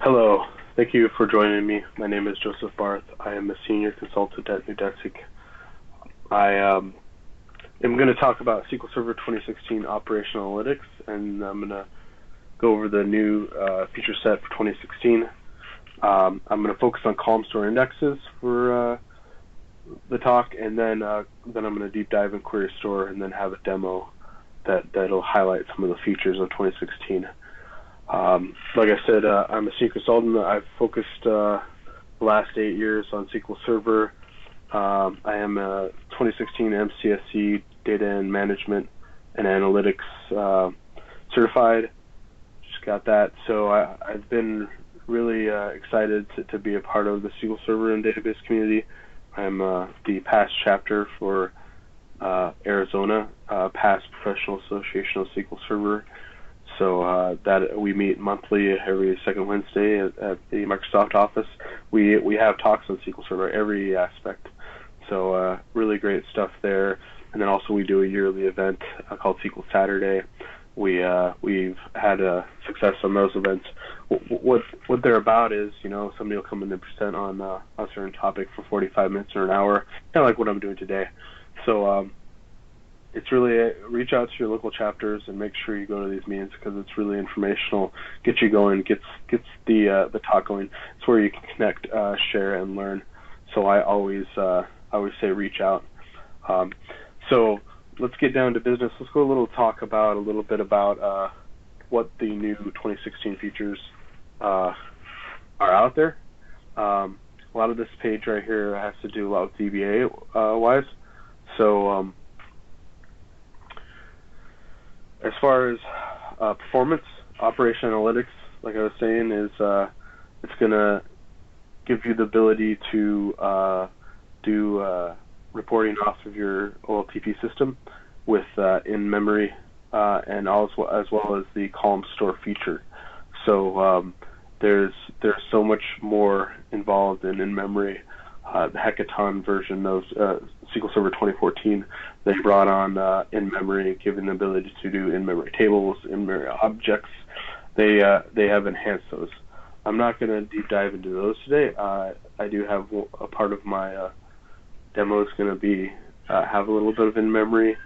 Hello. Thank you for joining me. My name is Joseph Barth. I am a senior consultant at Neudesic. I am going to talk about SQL Server 2016 operational analytics, and I'm going to go over the new feature set for 2016. I'm going to focus on column store indexes for the talk, and then I'm going to deep dive in query store, and then have a demo that'll highlight some of the features of 2016. Like I said, I'm a senior consultant. I've focused the last 8 years on SQL Server. I am a 2016 MCSE Data and Management and Analytics certified. Just got that. So I've been really excited to be a part of the SQL Server and database community. I'm the past chapter for Arizona, past Professional Association of SQL Server. So that we meet monthly every second Wednesday at the Microsoft office. We have talks on SQL Server, every aspect. So really great stuff there. And then also we do a yearly event called SQL Saturday. We've had success on those events. What they're about is, somebody will come in and present on a certain topic for 45 minutes or an hour, kind of like what I'm doing today. So it's really reach out to your local chapters and make sure you go to these meetings because it's really informational, gets you going, gets the talk going. It's where you can connect, share, and learn. So I always say reach out. So let's get down to business. Let's go a little bit about what the new 2016 features are out there. A lot of this page right here has to do a lot with DBA wise. So as far as performance, operation analytics, like I was saying, is it's going to give you the ability to do reporting off of your OLTP system with in-memory and as well as the column store feature. So there's so much more involved in-memory. The Hackathon version of SQL Server 2014, they brought on in-memory, giving the ability to do in-memory tables, in-memory objects. They have enhanced those. I'm not going to deep dive into those today. I do have a part of my demo is going to be have a little bit of in-memory,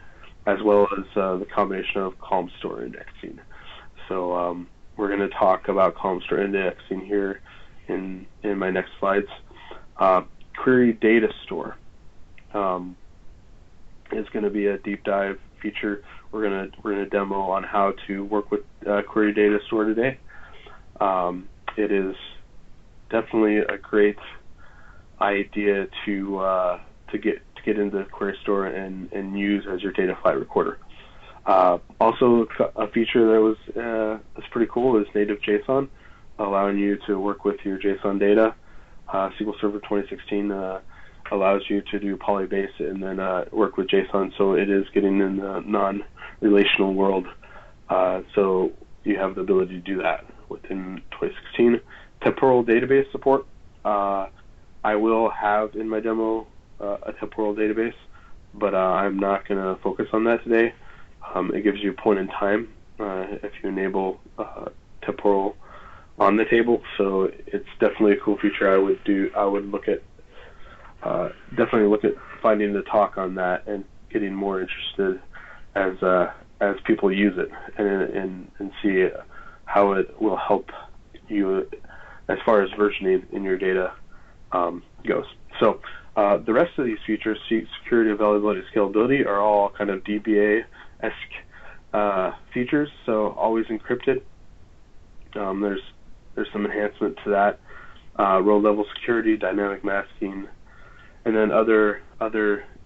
as well as the combination of column store indexing. So we're going to talk about column store indexing here in my next slides. Query data store is going to be a deep dive feature. We're gonna demo on how to work with query data store today. It is definitely a great idea to get into the query store and use as your data flight recorder. Also, a feature that was pretty cool is native JSON, allowing you to work with your JSON data. SQL Server 2016 allows you to do polybase and then work with JSON, so it is getting in the non-relational world. So you have the ability to do that within 2016. Temporal database support. I will have in my demo a temporal database, but I'm not going to focus on that today. It gives you a point in time if you enable temporal on the table, so it's definitely a cool feature. I would look at definitely look at finding the talk on that and getting more interested as people use it and see how it will help you as far as versioning in your data goes. So the rest of these features, security, availability, scalability, are all kind of DBA-esque features, so always encrypted. There's some enhancement to that, row level security, dynamic masking, and then other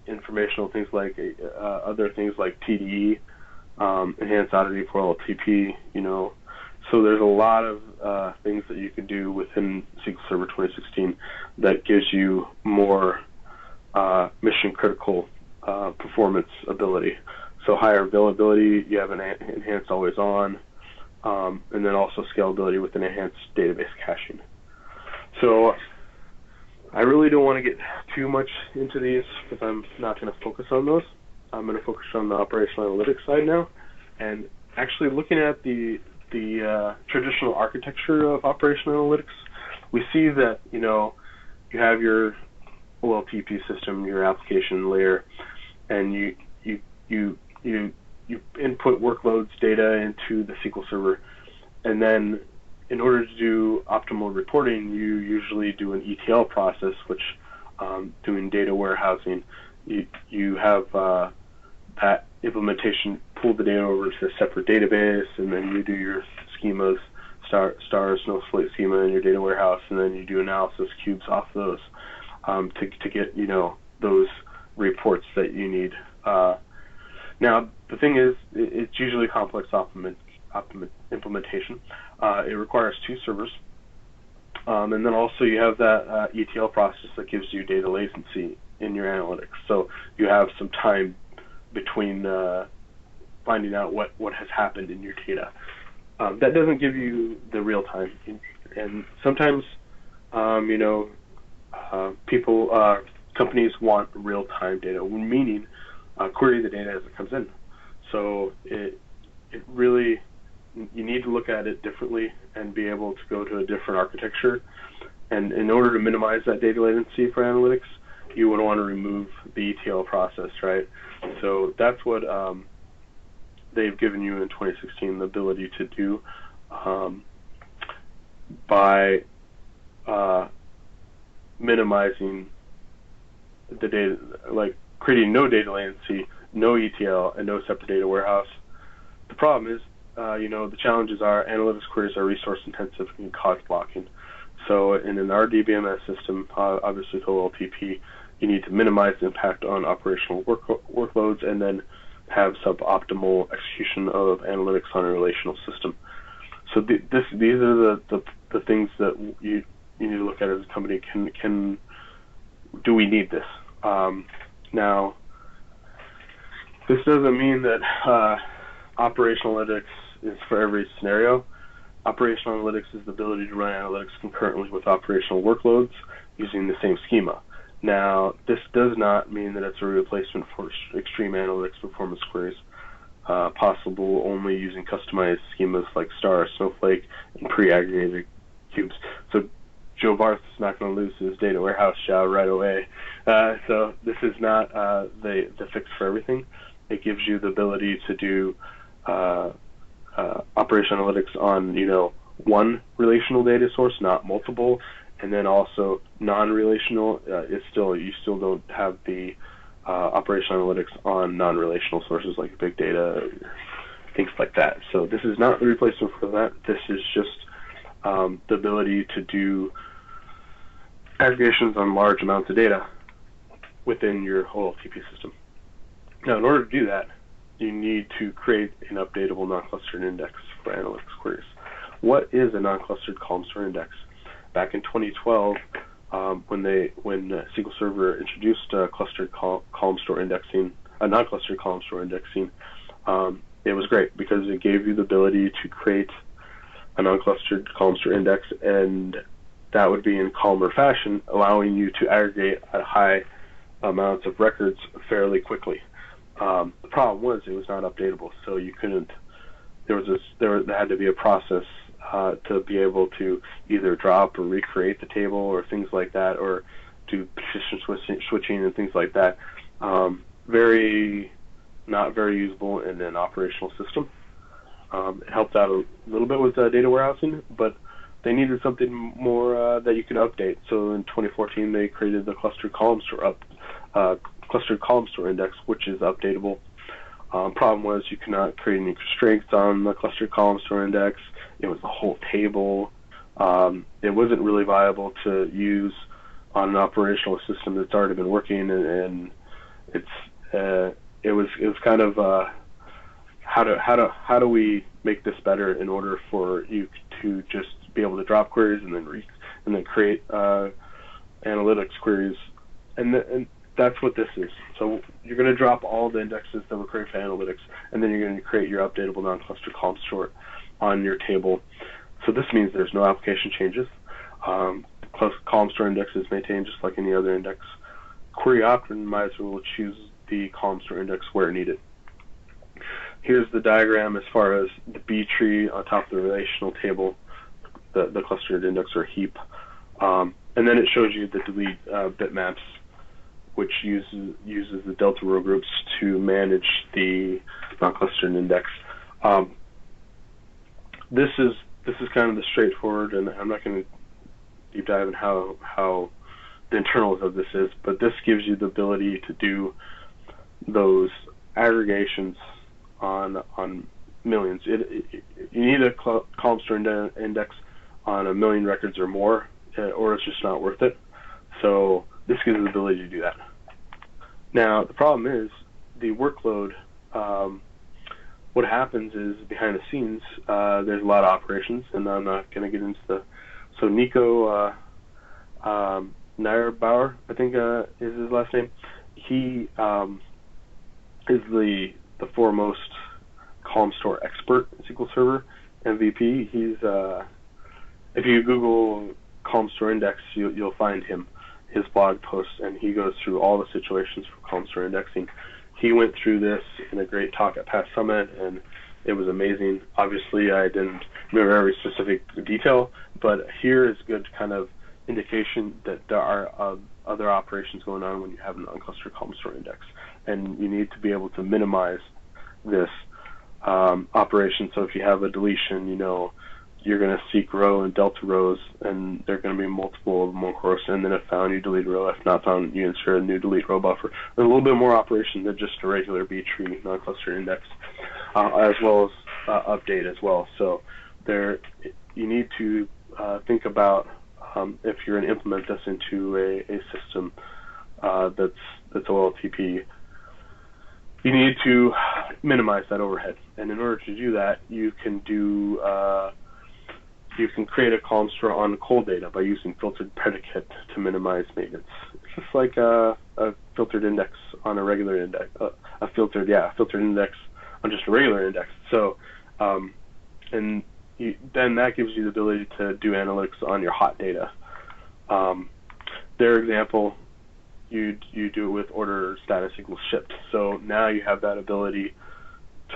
informational things like TDE, enhanced oddity for OLTP. So there's a lot of things that you can do within SQL Server 2016 that gives you more mission critical performance ability. So higher availability, you have an enhanced always on. And then also scalability with an enhanced database caching. So I really don't want to get too much into these because I'm not going to focus on those. I'm going to focus on the operational analytics side now. And actually looking at the the traditional architecture of operational analytics, we see that you have your OLTP system, your application layer, and you input workloads data into the SQL Server, and then in order to do optimal reporting, you usually do an ETL process, which doing data warehousing, you have that implementation pull the data over to a separate database, and then you do your schemas, star Snowflake schema in your data warehouse, and then you do analysis cubes off those to get those reports that you need. Now the thing is, it's usually complex implementation. It requires 2 servers, and then also you have that ETL process that gives you data latency in your analytics. So you have some time between finding out what has happened in your data. That doesn't give you the real time, and sometimes companies want real time data, meaning query the data as it comes in. So it really, you need to look at it differently and be able to go to a different architecture. And in order to minimize that data latency for analytics, you would want to remove the ETL process, right? So that's what they've given you in 2016 the ability to do by minimizing the data, like creating no data latency, no ETL, and no separate data warehouse. The problem is, the challenges are analytics queries are resource intensive and cost blocking. So in an RDBMS system, obviously with OLTP, you need to minimize the impact on operational workloads and then have suboptimal execution of analytics on a relational system. So these are the things that you need to look at as a company. Do we need this? Now, this doesn't mean that operational analytics is for every scenario. Operational analytics is the ability to run analytics concurrently with operational workloads using the same schema. Now, this does not mean that it's a replacement for extreme analytics performance queries, possible only using customized schemas like star, Snowflake, and pre-aggregated cubes. So Joe Barth is not going to lose his data warehouse job right away. So this is not the fix for everything. It gives you the ability to do operational analytics on one relational data source, not multiple, and then also non-relational. You still don't have the operational analytics on non-relational sources like big data, things like that. So this is not the replacement for that. This is just the ability to do aggregations on large amounts of data within your OLTP system. Now, in order to do that, you need to create an updatable non-clustered index for analytics queries. What is a non-clustered column store index? Back in 2012, when SQL Server introduced non-clustered column store indexing, it was great because it gave you the ability to create a non-clustered column store index, and that would be in columnar fashion, allowing you to aggregate at high amounts of records fairly quickly. The problem was it was not updatable, so you couldn't. There had to be a process to be able to either drop or recreate the table or things like that, or do position switching and things like that. Not very usable in an operational system. It helped out a little bit with data warehousing, but they needed something more that you could update. So in 2014, they created the clustered column store index, which is updatable. Problem was you could not create any constraints on the clustered column store index. It was a whole table. It wasn't really viable to use on an operational system that's already been working, and it was kind of how do we make this better in order for you to just be able to drop queries and then create analytics queries, and that's what this is. So you're going to drop all the indexes that were created for analytics, and then you're going to create your updatable non-clustered column store on your table. So this means there's no application changes. Column store index is maintained just like any other index. Query optimizer will choose the column store index where needed. here's the diagram as far as the B tree on top of the relational table, the clustered index or heap. And then it shows you the delete bitmaps, which uses the delta row groups to manage the non-clustered index. This is kind of the straightforward, and I'm not going to deep dive in how the internals of this is, but this gives you the ability to do those aggregations on millions. You need a column store index on 1 million records or more, or it's just not worth it. So this gives you the ability to do that. Now the problem is the workload. What happens is behind the scenes, there's a lot of operations, and I'm not going to get into the. So Nico Niederbauer, I think is his last name. He is the foremost column store expert in SQL Server, MVP. He's if you Google column store index, you'll find him, his blog posts, and he goes through all the situations for column store indexing. He went through this in a great talk at Past Summit, and it was amazing. Obviously, I didn't remember every specific detail, but here is good kind of indication that there are other operations going on when you have an unclustered column store index, and you need to be able to minimize this operation. So if you have a deletion, you're going to seek row and delta rows, and there are going to be multiple of them, of course, and then if found, you delete a row. If not found, you insert a new delete row buffer. There's a little bit more operation than just a regular B tree non-clustered index, as well as update as well. So you need to think about if you're going to implement this into a system that's OLTP, you need to minimize that overhead. And in order to do that, you can create a column store on cold data by using filtered predicate to minimize maintenance. It's just like a filtered index on a regular index, a filtered index on just a regular index. So, then that gives you the ability to do analytics on your hot data. Their example, you do it with order status equals shipped. So now you have that ability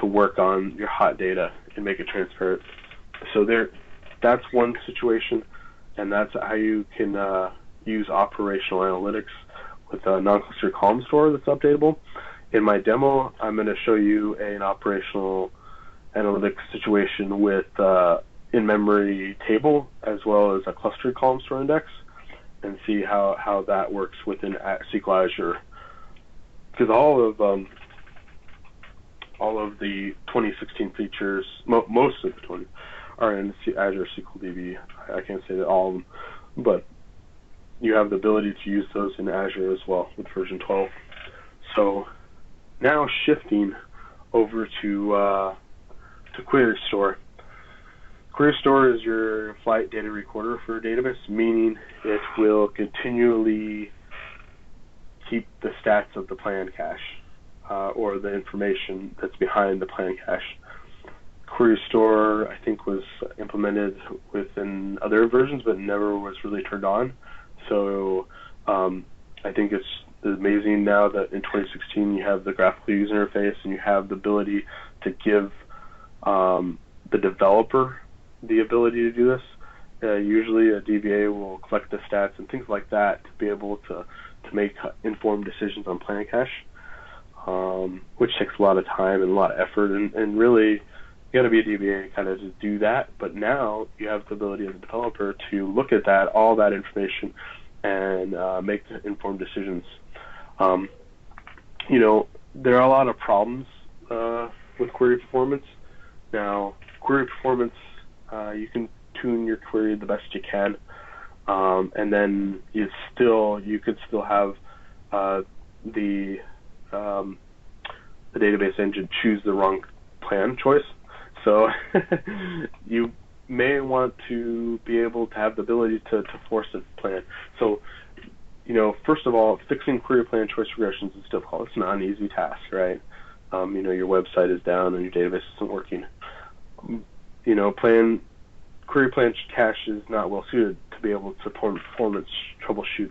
to work on your hot data and make it transparent. So that's one situation, and that's how you can use operational analytics with a non-clustered column store that's updatable. In my demo, I'm going to show you an operational analytics situation with in-memory table as well as a clustered column store index, and see how that works within SQL Azure. Because all of the 2016 features, most of the 20, are in Azure SQL DB. I can't say that all of them, but you have the ability to use those in Azure as well with version 12. So now shifting over to Query Store. Query Store is your flight data recorder for a database, meaning it will continually keep the stats of the plan cache or the information that's behind the plan cache. Query Store, I think, was implemented within other versions, but never was really turned on. So I think it's amazing now that in 2016 you have the graphical user interface and you have the ability to give the developer the ability to do this. Usually a DBA will collect the stats and things like that to be able to make informed decisions on plan cache, which takes a lot of time and a lot of effort, and really you got to be a DBA kind of to do that. But now you have the ability as a developer to look at that, all that information, and make informed decisions. There are a lot of problems with query performance. Now, query performance, you can tune your query the best you can, and then you could still have the database engine choose the wrong plan choice. So you may want to be able to have the ability to force a plan. So, first of all, fixing query plan choice regressions is difficult. It's not an easy task, right? Your website is down and your database isn't working. Query plan cache is not well suited to be able to performance troubleshoot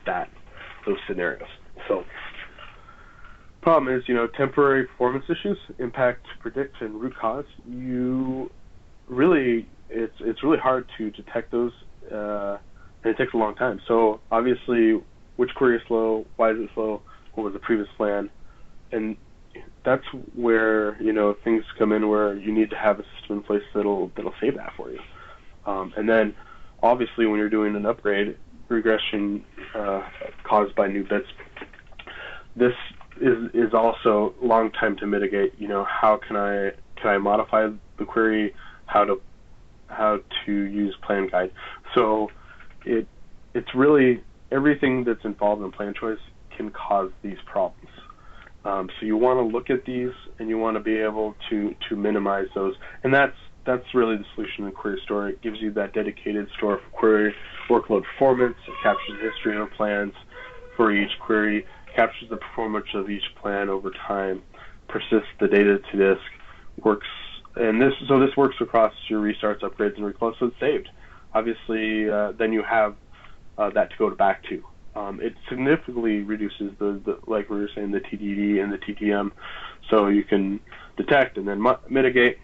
those scenarios. So Problem is, temporary performance issues, impact, predict, and root cause. It's really hard to detect those, and it takes a long time. So obviously, which query is slow? Why is it slow? What was the previous plan? And that's where things come in, where you need to have a system in place that'll save that for you. And then, obviously, when you're doing an upgrade, regression caused by new bits, this is also a long time to mitigate. How can I modify the query? How to use plan guide? So it's really everything that's involved in plan choice can cause these problems. So you want to look at these, and you want to be able to minimize those. And that's really the solution in Query Store. It gives you that dedicated store for query workload performance. It captures the history of plans for each query, captures the performance of each plan over time, persists the data to disk, this works across your restarts, upgrades, and recloads, so it's saved. Obviously, then you have that to go back to. It significantly reduces the like we were saying, the TDD and the TTM, so you can detect and then mitigate.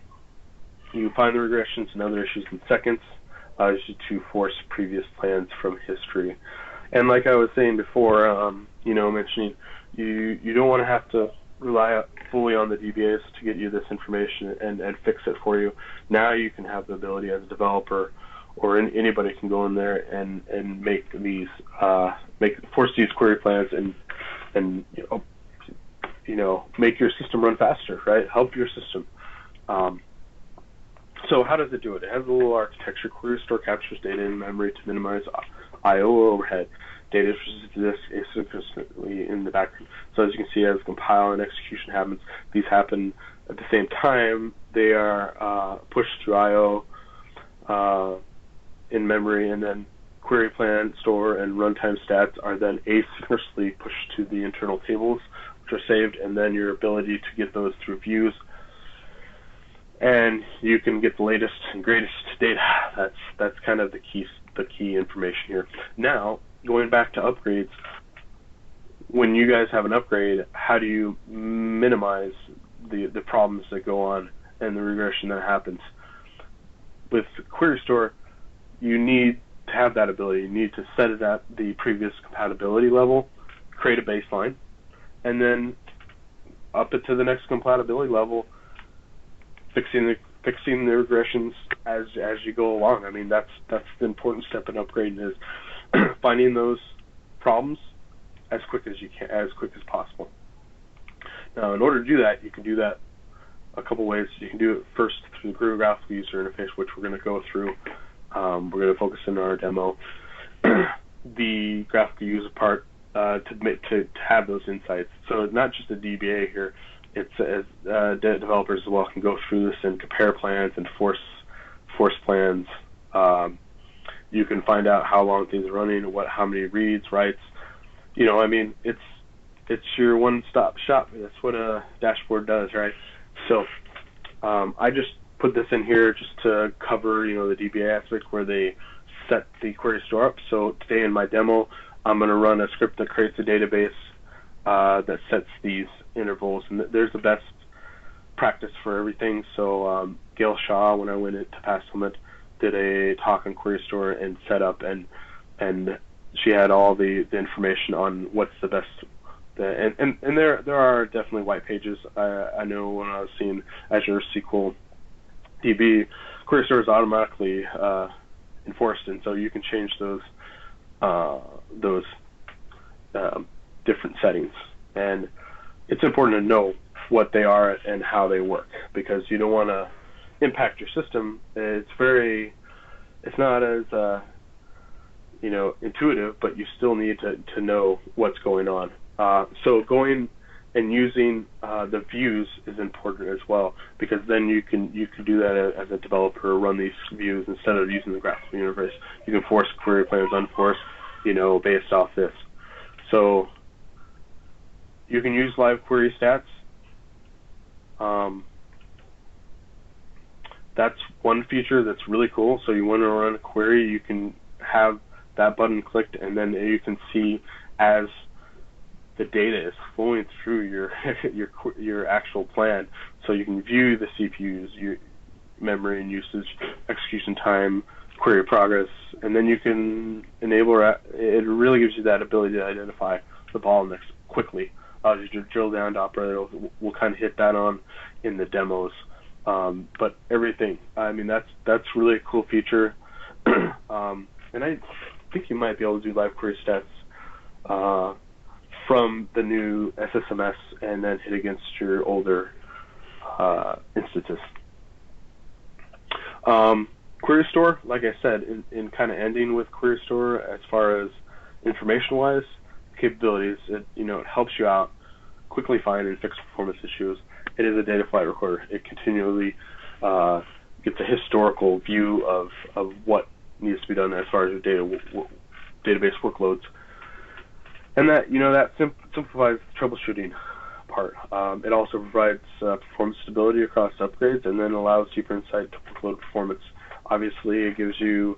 You find the regressions and other issues in seconds, to force previous plans from history. And like I was saying before, mentioning you don't want to have to rely fully on the DBAs to get you this information and fix it for you. Now you can have the ability as a developer, or anybody can go in there and make these force these query plans and make your system run faster, right? Help your system. So how does it do it? It has a little architecture. Query Store captures data in memory to minimize I/O overhead. Data exists asynchronously in the background. So as you can see, as compile and execution happens, these happen at the same time. They are pushed through I/O in memory, and then query plan, store, and runtime stats are then asynchronously pushed to the internal tables, which are saved, and then your ability to get those through views. And you can get the latest and greatest data. That's kind of the key information here. Now, going back to upgrades, when you guys have an upgrade, how do you minimize the problems that go on and the regression that happens? With Query Store, you need to have that ability. You need to set it at the previous compatibility level, create a baseline, and then up it to the next compatibility level, fixing the regressions as you go along. I mean, that's the important step in upgrading, is finding those problems as quick as possible. Now, in order to do that, you can do that a couple ways. You can do it first through the Query Graphical User Interface, which we're going to go through. We're going to focus in our demo the graphical user part to have those insights. So it's not just a DBA here. It's as developers as well can go through this and compare plans and force plans. You can find out how long things are running, how many reads, writes. It's your one-stop shop. That's what a dashboard does, right? So I just put this in here just to cover, the DBA aspect where they set the Query Store up. So today in my demo, I'm going to run a script that creates a database that sets these intervals, and there's the best practice for everything. So Gail Shaw, when I went into Pastlement, did a talk on Query Store and set up, and she had all the information on what's the best. And there are definitely white pages. I know when I was seeing Azure SQL DB, Query Store is automatically enforced, and so you can change those different settings. And it's important to know what they are and how they work, because you don't want to impact your system. It's not as intuitive, but you still need to know what's going on. So going and using the views is important as well, because then you can do that as a developer, run these views instead of using the graphical interface. You can force query plans, unforce, based off this. So you can use live query stats. That's one feature that's really cool. So you want to run a query, you can have that button clicked, and then you can see as the data is flowing through your your actual plan, so you can view the CPU's your memory and usage, execution time, query progress, and then you can enable it. Really gives you that ability to identify the bottlenecks quickly. As you drill down to operator, we'll kind of hit that on in the demos. But everything, I mean, that's really a cool feature. And I think you might be able to do live query stats from the new SSMS and then hit against your older instances. Query Store, like I said, in kind of ending with Query Store as far as information-wise capabilities, it helps you out quickly find and fix performance issues. It is a data flight recorder. It continually gets a historical view of what needs to be done as far as your database workloads, and that simplifies the troubleshooting part. It also provides performance stability across upgrades, and then allows deeper insight to workload performance. Obviously, it gives you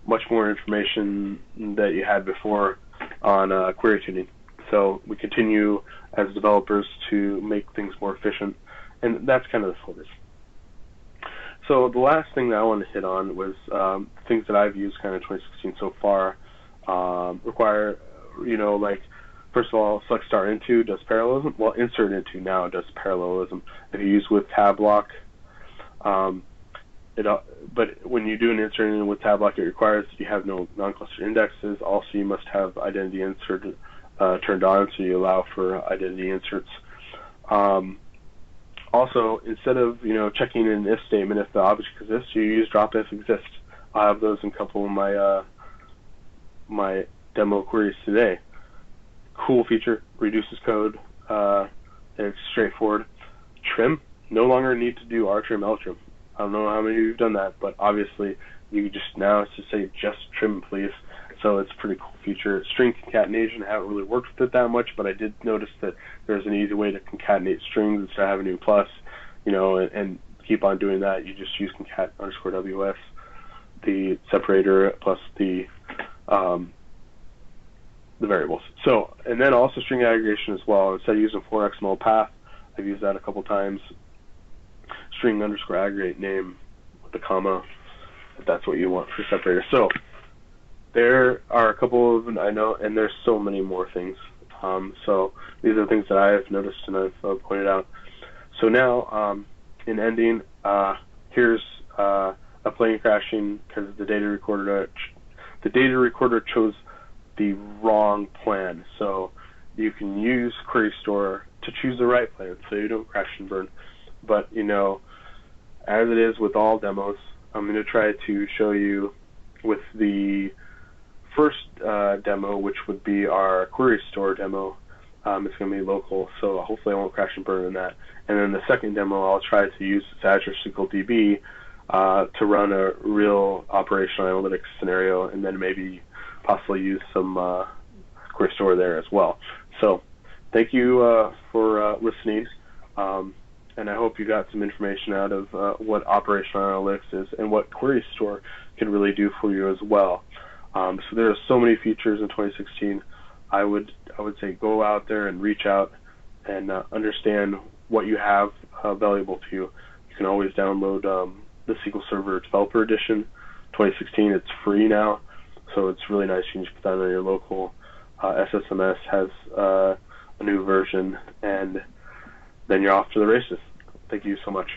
much more information that you had before on query tuning. So we continue as developers to make things more efficient, and that's kind of the focus. So the last thing that I want to hit on was things that I've used kind of 2016 so far require, like, first of all, select star into does parallelism. Well, insert into now does parallelism. If you use with tab lock, but when you do an insert in with tab lock, it requires that you have no non-clustered indexes. Also, you must have identity insert turned on, so you allow for identity inserts. Also, instead of checking an if statement if the object exists, you use drop if exist. I have those in a couple of my my demo queries today. Cool feature, reduces code, and it's straightforward. Trim, no longer need to do rtrim, ltrim. I don't know how many of you have done that, but obviously you just now it's to say just trim please. So it's a pretty cool feature. String concatenation, I haven't really worked with it that much, but I did notice that there's an easy way to concatenate strings instead of having a plus, and keep on doing that. You just use concat_ws, the separator plus the variables. So, and then also string aggregation as well. Instead of using 4xml path, I've used that a couple times. String_aggregate name with the comma, if that's what you want for separator. So there are a couple of, I know, and there's so many more things. So these are things that I have noticed and I've pointed out. So now, in ending, here's a plane crashing because the data recorder chose the wrong plan. So you can use Query Store to choose the right plan so you don't crash and burn. But as it is with all demos, I'm going to try to show you with the first demo, which would be our Query Store demo. It's going to be local, so hopefully I won't crash and burn in that. And then the second demo, I'll try to use Azure SQL DB to run a real operational analytics scenario, and then maybe possibly use some Query Store there as well. So thank you for listening. And I hope you got some information out of what operational analytics is and what Query Store can really do for you as well. So there are so many features in 2016. I would say go out there and reach out and understand what you have valuable to you. You can always download the SQL Server Developer Edition 2016. It's free now, so it's really nice. You can just put that on your local. SSMS has a new version, and then you're off to the races. Thank you so much.